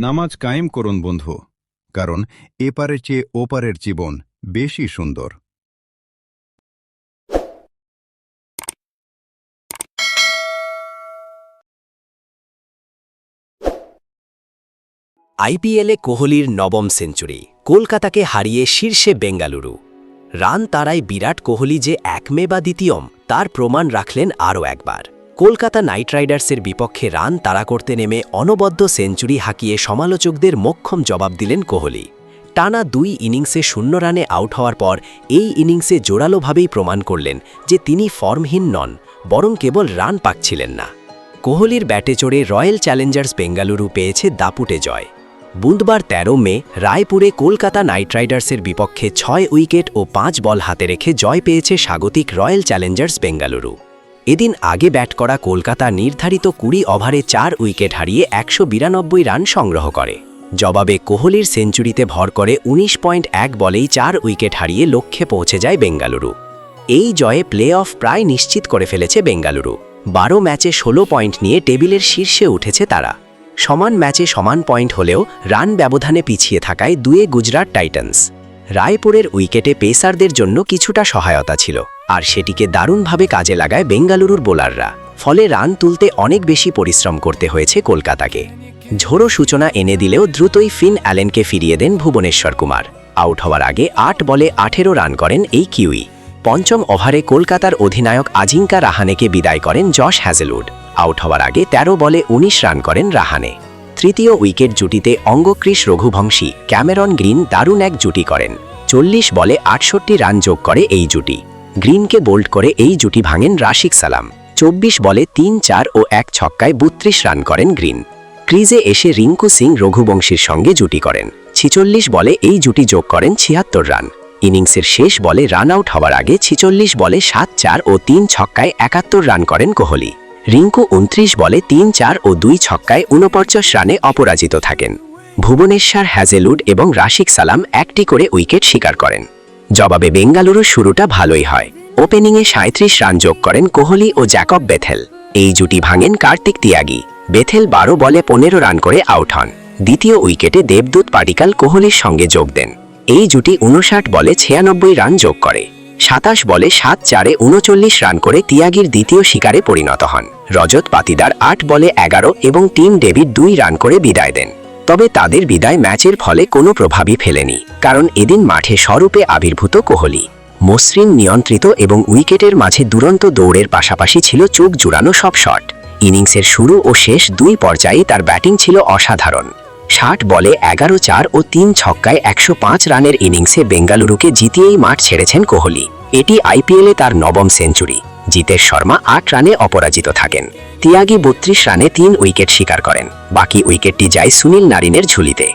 নামাজ কায়েম করুন বন্ধু, কারণ এপারের চেয়ে ওপারের জীবন বেশি সুন্দর। আইপিএলে কোহলির নবম সেঞ্চুরি, কলকাতাকে হারিয়ে শীর্ষে বেঙ্গালুরু। রান তাড়ায় বিরাট কোহলি যে একমে বা দ্বিতীয়ম তার প্রমাণ রাখলেন আরও একবার। কলকাতা নাইট রাইডার্সের বিপক্ষে রান তাড়া করতে নেমে অনবদ্য সেঞ্চুরি হাঁকিয়ে সমালোচকদের মোক্ষম জবাব দিলেন কোহলি। টানা 2 ইনিংসে 0 রানে আউট হওয়ার পর এই ইনিংসে জোরালোভাবেই প্রমাণ করলেন যে তিনি ফর্মহীন নন, বরং কেবল রান পাচ্ছিলেন না। কোহলির ব্যাটে চড়ে রয়্যাল চ্যালেঞ্জার্স বেঙ্গালুরু পেয়েছে দাপুটে জয়। বুধবার 13 মে রায়পুরে কলকাতা নাইট রাইডার্সের বিপক্ষে 6 উইকেট ও 5 বল হাতে রেখে জয় পেয়েছে স্বাগতিক রয়্যাল চ্যালেঞ্জার্স বেঙ্গালুরু। এদিন আগে ব্যাট করা কলকাতা নির্ধারিত 20 ওভারে 4 উইকেট হারিয়ে 192 রান সংগ্রহ করে। জবাবে কোহলির সেঞ্চুরিতে ভর করে 19.1 বলেই 4 উইকেট হারিয়ে লক্ষ্যে পৌঁছে যায় বেঙ্গালুরু। এই জয়ে প্লে অফ প্রায় নিশ্চিত করে ফেলেছে বেঙ্গালুরু। 12 ম্যাচে 16 পয়েন্ট নিয়ে টেবিলের শীর্ষে উঠেছে তারা। সমান ম্যাচে সমান পয়েন্ট হলেও রান ব্যবধানে পিছিয়ে থাকায় 2-এ গুজরাট টাইটান্স। রায়পুরের উইকেটে পেসারদের জন্য কিছুটা সহায়তা ছিল, আর সেটিকে দারুণভাবে কাজে লাগায় বেঙ্গালুরুর বোলাররা। ফলে রান তুলতে অনেক বেশি পরিশ্রম করতে হয়েছে কলকাতাকে। ঝোড়ো সূচনা এনে দিলেও দ্রুতই ফিন অ্যালেনকে ফিরিয়ে দেন ভুবনেশ্বর কুমার। আউট হওয়ার আগে 8 বলে 18 রান করেন এই কিউই। পঞ্চম ওভারে কলকাতার অধিনায়ক আজিঙ্কা রাহানেকে বিদায় করেন জশ হ্যাজেলউড। আউট হওয়ার আগে 13 বলে 19 রান করেন রাহানে। তৃতীয় উইকেট জুটিতে অঙ্গক্রিস রঘুবংশী, ক্যামেরন গ্রিন দারুণ এক জুটি করেন। 40 বলে 68 রান যোগ করে এই জুটি। গ্রিনকে বোল্ড করে এই জুটি ভাঙেন রাশিক সালাম। 24 বলে 3 4 ও 1 ছক্কায় 32 রান করেন গ্রিন। ক্রিজে এসে রিঙ্কু সিং রঘুবংশীর সঙ্গে জুটি করেন। 46 বলে এই জুটি যোগ করেন 76 রান। ইনিংসের শেষ বলে রান আউট হওয়ার আগে 46 বলে 7 4 ও 3 ছক্কায় 71 রান করেন কোহলি। রিঙ্কু 29 বলে 3 4 ও 2 ছক্কায় 49 রানে অপরাজিত থাকেন। ভুবনেশ্বর, হ্যাজেলউড এবং রাশিক সালাম একটি করে উইকেট শিকার করেন। জবাবে বেঙ্গালুরুর শুরুটা ভালোই হয়। ওপেনিংয়ে 37 রান যোগ করেন কোহলি ও জ্যাকব বেথেল। এই জুটি ভাঙেন কার্তিক তিয়াগি। বেথেল 12 বলে 15 রান করে আউট হন। দ্বিতীয় উইকেটে দেবদূত পাডিক্কাল কোহলির সঙ্গে যোগ দেন। এই জুটি 59 বলে 96 রান যোগ করে। 27 বলে 7 4-এ 39 রান করে তিয়াগির দ্বিতীয় শিকারে পরিণত হন। রজত পাতিদার 8 বলে 11 এবং টিম ডেভিড 2 রান করে বিদায় দেন। তবে তাদের বিদায় ম্যাচের ফলে কোনো প্রভাবই ফেলেনি, কারণ এদিন মাঠে স্বরূপে আবির্ভূত কোহলি। মসৃণ, নিয়ন্ত্রিত এবং উইকেটের মাঝে দুরন্ত দৌড়ের পাশাপাশি ছিল চোখ জুড়ানো সব শট। ইনিংসের শুরু ও শেষ 2 পর্যায়ে তার ব্যাটিং ছিল অসাধারণ। 60 বলে 11 4 ও 3 ছক্কায় 105 রানের ইনিংসে বেঙ্গালুরুকে জিতিয়েই মাঠ ছেড়েছেন কোহলি। এটি আইপিএলে তার নবম সেঞ্চুরি। জিতেশ শর্মা 8 রানে অপরাজিত থাকেন। তিয়াগি 32 রানে 3 উইকেট শিকার করেন। বাকি উইকেটটি যায় সুনীল নারিনের ঝুলিতে।